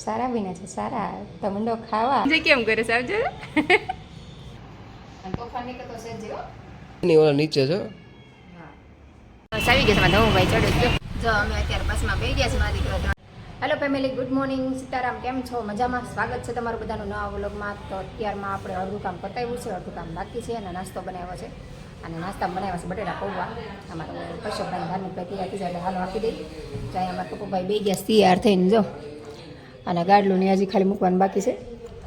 સારા વિના છે સારા તમંડો ખાવા જે કેમ કરે સાવજો તોફાન નીકળતો છે જીવો ની ઓલા નીચે છો સાવી ગયા છે મારા ભાઈ ચડ્યો જો અમે અત્યારે બસમાં બેસી ગયા છે મારા દીકરો. Hello family, good morning. Sitaram, કેમ છો? મજામાં? સ્વાગત છે તમારું બધાનું નવા વ્લોગમાં. તો અત્યારમાં આપણે અડધું કામ પતાવ્યું છે, અડધું કામ બાકી છે અને નાસ્તો બનાવ્યો છે. અને નાસ્તા બનાવ્યા છે બટેટા પૌવા. અમારો કશ્યપભાઈ ધાર્મિકભાઈ તૈયાર થઈ જાય એટલે હાલો આપી દઈ. ત્યાં અમારા કપૂભાઈ બે ગયા તૈયાર થઈને જો. અને ગાડલું ને હજી ખાલી મૂકવાનું બાકી છે,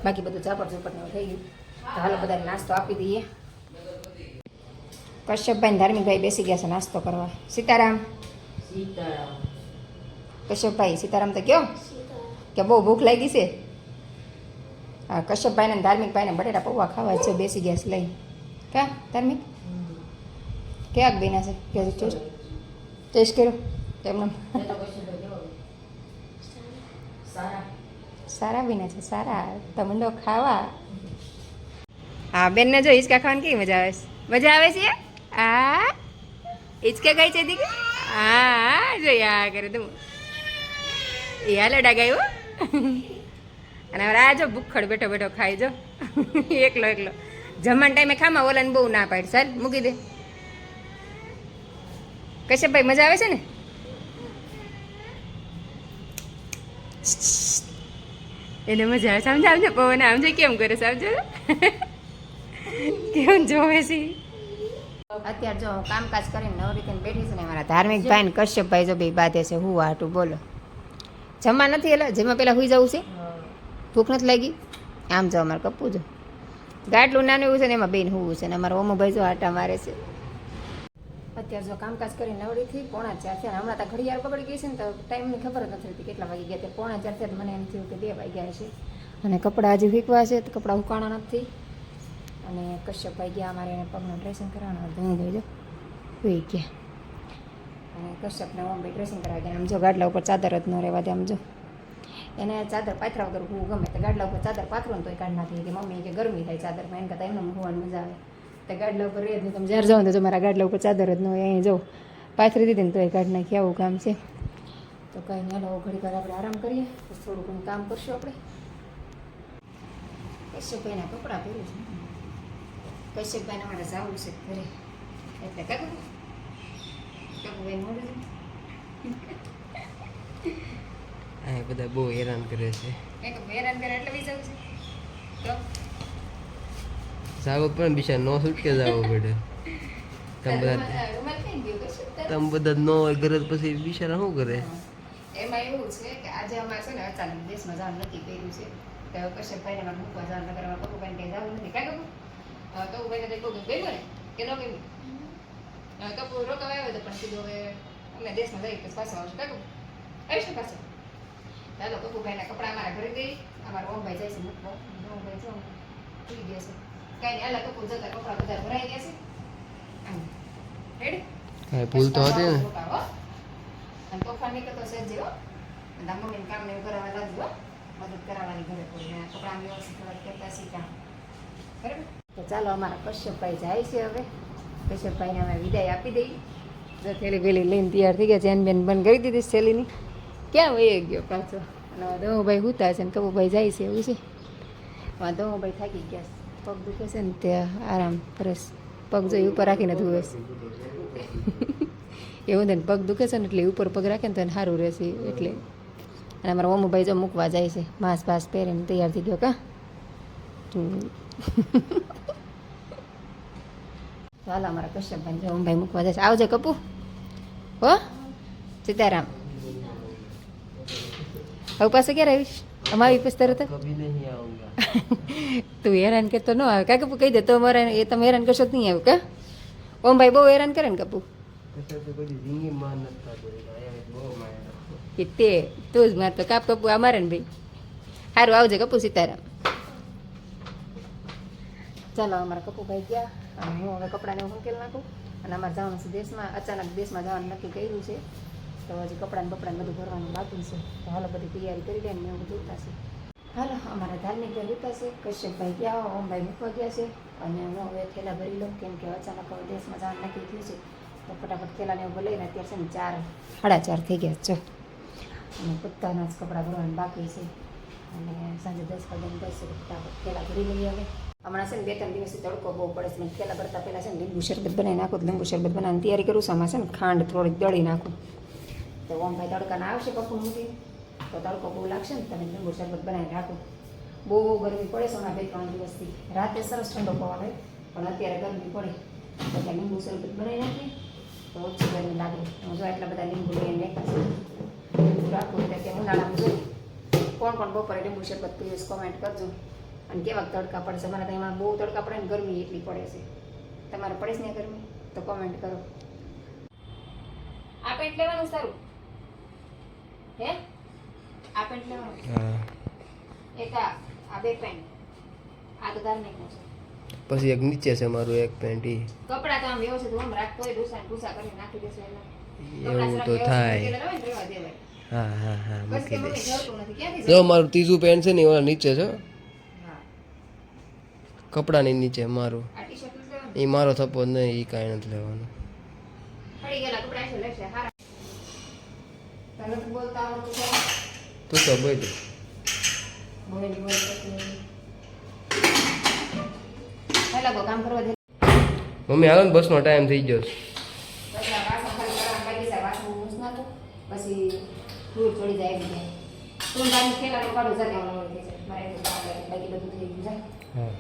બાકી બધું ઝાપડ ઝૂપડ થઈ ગયું. તો હાલો બધાને નાસ્તો આપી દઈએ. કશ્યપભાઈ ધાર્મિકભાઈ બેસી ગયા છે નાસ્તો કરવા. સીતારામ. કશ્યપભાઈ સીતારામ તો કયો કે બહુ ભૂખ લાગી છે. હા, કશ્યપભાઈને ને ધાર્મિકભાઈને બટેટા પૌવા ખાવા છે, બેસી ગયા છે લઈ. કા ધાર્મિક ક્યાંક બેના છે કે ટેસ્ટ કર્યો એમને સારા બેના છે સારા તમંડો ખાવા. હા બેનને જો હિંચકા ખાવાની કેવી મજા આવે છે? મજા આવે છે? આ હિંચકા ખાઈ છે દીકરી? હા જો યા કરે તું એ હાલડા ગાયો. અને હવે આ જો ભૂખડ બેઠો બેઠો ખાઈ જો એકલો એકલો. જમવાના ટાઈમે ખામાં ઓલાને બહુ ના પાડી. ચાલ મૂકી દે. કશ્યપભાઈ મજા આવે છે ને? એને મજા આવે. સમજાવજો પવન આમ જો કેમ કરે સમજો કેમ જોવે છે. અત્યારે જો હું કામકાજ કરીને નવ રીતે બેઠી છું ને મારા ધાર્મિક ભાઈ ને કશ્યપભાઈ જો બે બાંધે છે. હું હાટું બોલો જમવા નથી એટલે જેમાં પેલા સુઈ જવું છે. ભૂખ નથી લાગી. આમ જો અમારે કપવું જો ગાટલું નાનું એવું છે ને એમાં બેન હોવું છે ને અમારા ઓમોભાઈ જો આટા મારે છે. અત્યારે જો કામકાજ કરી નવડીથી 3:45 થયા. હમણાં તો ઘડિયાળ પકડી ગઈ છે ને તો ટાઈમની ખબર જ નથી રહેતી કેટલા વાગી ગયા. તે 3:45 થયા મને એમ થયું કે 2 વાગ્યા છે. અને કપડાં હજી વીકવા છે તો કપડાં ઉકાણા નથી. અને કશ્યપભાઈ ગયા અમારે એને પગનું ડ્રેસિંગ કરવાનું હતું. હું ભાઈ જો હોઈ ગયા. અને કશ્યપને ઓમભાઈ ડ્રેસિંગ કરાવી ગયા. આમ જો ગાડલા ઉપર ચાદર જ ન રહેવા દે. આમ જો એને ચાદર પાથરા વગર હું ગમે તો ગાડલા ઉપર ચાદર પાથરો ને તો કાઢ નાખી કે મમ્મી કે ગરમી થાય ચાદરમાં. એને કરતાં એમને હોવાની મજા આવે. તો ગાડલા ઉપર રહે જ તમે જ્યારે જાઓ ને તો મારા ગાડલા ઉપર ચાદર જ ન હોય. અહીં જો પાથરી દીધી ને તો એ કાઢ નાખી. આવું કામ છે. તો કંઈ નહીં, હાલો ઘડી વાર આપણે આરામ કરીએ તો થોડું ઘણું કામ કરશું આપણે. કશ્યપભાઈના કપડાં પહેરું છું. કશ્યપભાઈને અમારે જવું છે ઘરે એટલે કકુભાઈ મોડું આ બધા બહુ હેરાન કરે છે. હેરાન કરે એટલે બી જવું છે તો જાવું પણ બિચાર નો છૂટકે જાવું પડે. તમે બધા નો હોય ઘરે પછી બિચારા શું કરે? એમાં એવું છે કે આજે અમારે છે ને અચાનક દેશમાં જવાનું નક્કી કર્યું છે. તો કશ્યપભાઈને અમારે મૂકવા જવાનું નગર અમારે કકુભાઈને કંઈ જવું નથી. કાંઈ કકુભાઈને કંઈ કહું ગયું ને કે ન ગયું? કપુ રોકાવા આવ્યો હતો પણ કીધું હવે અમે દેશમાં જઈએ તો પાછો આવશું. કાકુ આવીશ ને પાછો? ચાલો કકુભાઈના કપડાં અમારા ઘરે ગઈ. અમારા ઓમભાઈ જાય છે મૂકવા. ઓમભાઈ જો ભૂલી ગયા છે. કાંઈ નહીં, આલા કપૂર જતા કપડાં બધા ભરાઈ ગયા છે. રેડી? કાંઈ ભૂલ તો હતી ને. અને તોફાન નીકળતો છે જેવો અને મમ્મીને કામ ને એવું કરાવવા લાગજો. મદદ કરાવવાની ઘરે કોઈ કપડાં વ્યવસ્થિત કરતા શીખ્યા. બરાબર? તો ચાલો અમારા કશ્યપભાઈ જાય છે હવે. કશ્યપભાઈને અમે વિદાય આપી દઈ. જો થેલી પેલી લઈને તૈયાર થઈ ગયા. ચેન બેન બંધ કરી દીધી થેલીની. ક્યાં વહી ગયો પાછો? અને દમુભાઈ હુતા છે ને કબુભાઈ જાય છે એવું છે. દમુભાઈ થાકી ગયા છે. પગ દુખે છે ને તે આરામ કરે છે. પગ જો ઉપર રાખીને ધુવે છે એવું ને પગ દુખે છે ને એટલે ઉપર પગ રાખે ને તો એને સારું રહેશે એટલે. અને અમારા ઓમુભાઈ જો મૂકવા જાય છે. માસ્ક પાસ પહેરીને તૈયાર થઈ ગયો. કા ચાલો અમારા કશ્યપભાઈ જો ઓમભાઈ મૂકવા જાય છે. આવજે કપુ. હો સીતારામ. હવે પાસે ક્યારે આવીશ? અમારી પછી તરત તું હેરાન કરતો ન આવે. કા કપુ કહી દે તો મારે એ તમે હેરાન કરશો તો નહીં આવ્યું. કા ઓમભાઈ બહુ હેરાન કરે ને કપુ કે તે તું જ મારતો કાપ કપુ અમારે ને ભાઈ. સારું આવજે કપુ. સીતારામ. ચાલો અમારા કપુભાઈ ગયા અને હું હવે કપડાને મૂકેલ નાખું. અને અમારે જવાનું છે દેશમાં. અચાનક દેશમાં જવાનું નક્કી કર્યું છે. તો હજી કપડાને બપડાને બધું ભરવાનું બાકી છે. તો હાલો બધી તૈયારી કરી લે ને એવું બધું ઉતારશે. હાલો અમારા ધાર્મિકભાઈ ઉતારશે. કશ્યપભાઈ ગયા, ઓમભાઈ મૂકવા ગયા છે. અને હું હવે થેલા ભરી લઉં કેમ કે અચાનક હવે દેશમાં જવાનું નક્કી થયું છે. તો ફટાફટ થેલાને એવું લઈને અત્યારે છે ને 4, 4:30 થઈ ગયા. જો અને પોતાના જ કપડાં ભરવાનું બાકી છે. અને સાંજે 10 વાગ્યાની બસ થેલા ભરી લઈએ હવે. હમણાં છે ને 2-3 દિવસથી તડકો બહુ પડે છે. મને થેલા ભરતા પહેલાં છે ને લીંબુ શરબત બનાવી નાખું. લીંબુ શરબત બનાવવાની તૈયારી કરું છું. આમાં છે ને ખાંડ થોડીક દળી નાખું. તો ઓમભાઈ તડકાના આવશે કપૂર મૂકી તો તડકો બહુ લાગશે ને તમે લીંબુ શરબત બનાવી રાખો. બહુ ગરમી પડે છે હમણાં 2-3 દિવસથી. રાતે સરસ ઠંડો પવન હોય પણ અત્યારે ગરમી પડે એટલે લીંબુ શરબત બનાવી નાખીએ તો ઓછી ગરમી લાગે. હું જો એટલા બધા લીંબુ લઈને લીંબુ રાખું એટલે કે ઉનાળામાં જોઈ કોણ કોણ બપોરે લીંબુ શરબત પીએ કોમેન્ટ કરજો. અને કેવા તડકા પડે છે. અમારે ત્યાં એમાં બહુ તડકા પડે ને ગરમી એટલી પડે છે. તમારે પડે છે ને ગરમી તો કોમેન્ટ કરો. આ પેન્ટ લેવાનું સારું હે? આ પેન્ટ લેવાનું એક આ બે પેન્ટ આ તો ધાર્મિક નું છે. પછી એક નીચે છે મારું એક પેન્ટ ઈ કપડા તો આમ વ્યવસ્થિત આમ રાખતો હોય ભૂસા કરી નાખી દેશે એટલે એવું તો થાય. રેવા દેવાય. હા હા હા બસ કે મૂકી મમ્મી દઈશ. જતું નથી ક્યાંથી જો મારું ત્રીજું પેન્ટ છે ને ઓલા નીચે છે હા કપડાની નીચે મારું. આ ટી-શર્ટ નથી લેવાનું. એ મારો થપ્પો નહીં એ કાંઈ નથી લેવાનું. પડી ગયેલા કપડા છે લેશે હારા. તને તો બોલતા આવડતું છે. તું તો બોલ. બોલી હેલા કો કામ કરવા દે. મમ્મી હાલો ને બસનો ટાઈમ થઈ ગયો છે. પછી આ વાસણ ખાલી કરવાનું બાકી છે. વાસણ મૂસ નાખું પછી ધૂળ ચડી જાય એમ કે તું બાની ખેલાનું કાઢું જાતે આવવાનું થઈ જાય. મારે એટલું કામ લાગે બાકી બધું થઈ ગયું છે. હા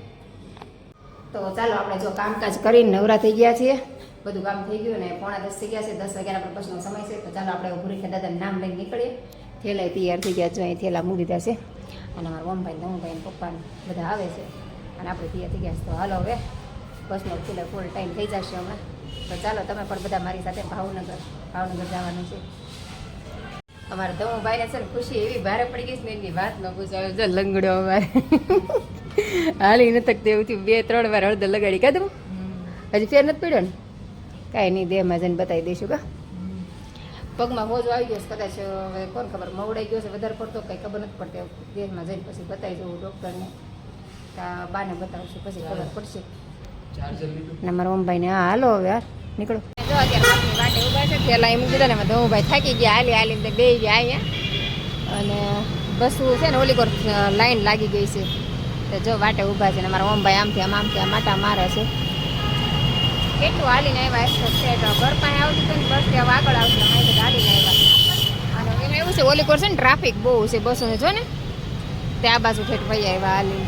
તો ચાલો આપણે જો કામકાજ કરીને નવરા થઈ ગયા છીએ. બધું કામ થઈ ગયું ને 9:45 થઈ ગયા છે. 10 વાગ્યાનો આપણે બસનો સમય છે. તો ચાલો આપણે ભૂરીખા દાદાનું નામ લઈને નીકળીએ. થેલા તૈયાર થઈ ગયા જો અહીં થેલા મૂકી દીધા છે અને અમારા ઓમભાઈ ધમુભાઈ ને પપ્પાને બધા આવે છે અને આપણે તૈયાર થઈ ગયા છે. તો હાલો હવે બસનો ફૂલ ટાઈમ થઈ જશે હમણાં. તો ચાલો તમે પણ બધા મારી સાથે ભાવનગર જવાનું છે. અમારા ધમુભાઈને છે ને ખુશી એવી ભારે પડી ગઈ છે ને એની વાત ન પૂછાવે. જો લંગડો અમારે હાલી નથી તકતી એવું થયું. 2-3 વાર હળદર લગાડી કાઢું હજી ફેર નથી પડ્યો ને કાંઈ નહીં દેહમાં જઈને બતાવી દઈશું કા. પગમાં હોજો આવી ગયો છે કદાચ હવે કોણ ખબર મવડાઈ ગયો છે વધારે પડતો કંઈ ખબર નથી પડતી. દેહમાં જઈને પછી બતાવી દઉં ડૉક્ટરને બાને બતાવશું પછી ખબર પડશે. ને મારા ઓમભાઈને હા હાલો હવે યાર નીકળો. જો અત્યારે બસની વાટે ઊભા છે. થેલા એમ કીધા ને એમાં ધમુભાઈ થાકી ગયા હાલીને બે ગયા અહીંયા અને બસું છે ને ઓલી કોર લાઈન લાગી ગઈ છે. તો જો વાટે ઊભા છે ને મારા ઓમભાઈ આમથી આમ માટા મારે છે. કેટલું હાલીને આવ્યા એક્સપ્રેસ ઘર પાસે આવતી હતી ને બસ ત્યાં આગળ આવતી અમારી હાલીને આવ્યા. અને એમાં એવું છે ઓલી કોર છે ને ટ્રાફિક બહુ છે બસોને જો ને ત્યાં બાજુ ઠેઠ ભાઈ આવ્યા હાલીને.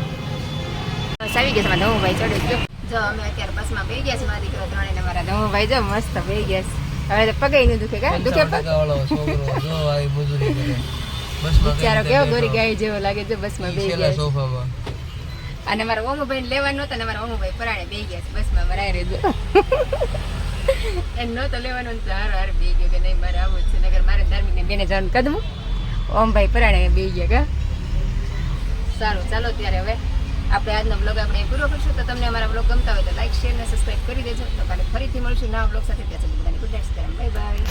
બસ આવી ગયા છે મારા ધમુભાઈ ચડી ગયો. જો અમે અત્યારે બસમાં બેસી ગયા છે મારા દીકરા ત્રણેય ને મારા ધમુભાઈ જો મસ્ત બેસી ગયા છે. હવે તો પગે નહીં દુખે કા દુખે પગ. બિચારો કેવો ગોરી ગાય જેવો લાગે છે બસમાં બેસી ગયા સોફામાં. અને મારા ઓમુભાઈ લેવાનું નહોતા ને મારા ઓમુભાઈ પરાણે બેસી ગયા છે બસમાં મારા રેજો એમ નહોતો લેવાનું તો હાર બેસી ગયો કે નહીં મારે આવું જ છે. નગર મારે ધાર્મિક ને બેને જવાનું કદમું ઓમભાઈ પરાણે બેસી ગયા કા. સારું ચાલો ત્યારે હવે આપણે આજનો બ્લોગ આપણે પૂરો કરશું. તો તમને અમારા બ્લોગ ગમતા હોય તો લાઈક શેર ને સબસ્ક્રાઈબ કરી દેજો. તો કાલે ફરીથી મળશું નવા બ્લોગ સાથે. ત્યાં સુધી બધાને ગુડ નાઇટ. Bye bye.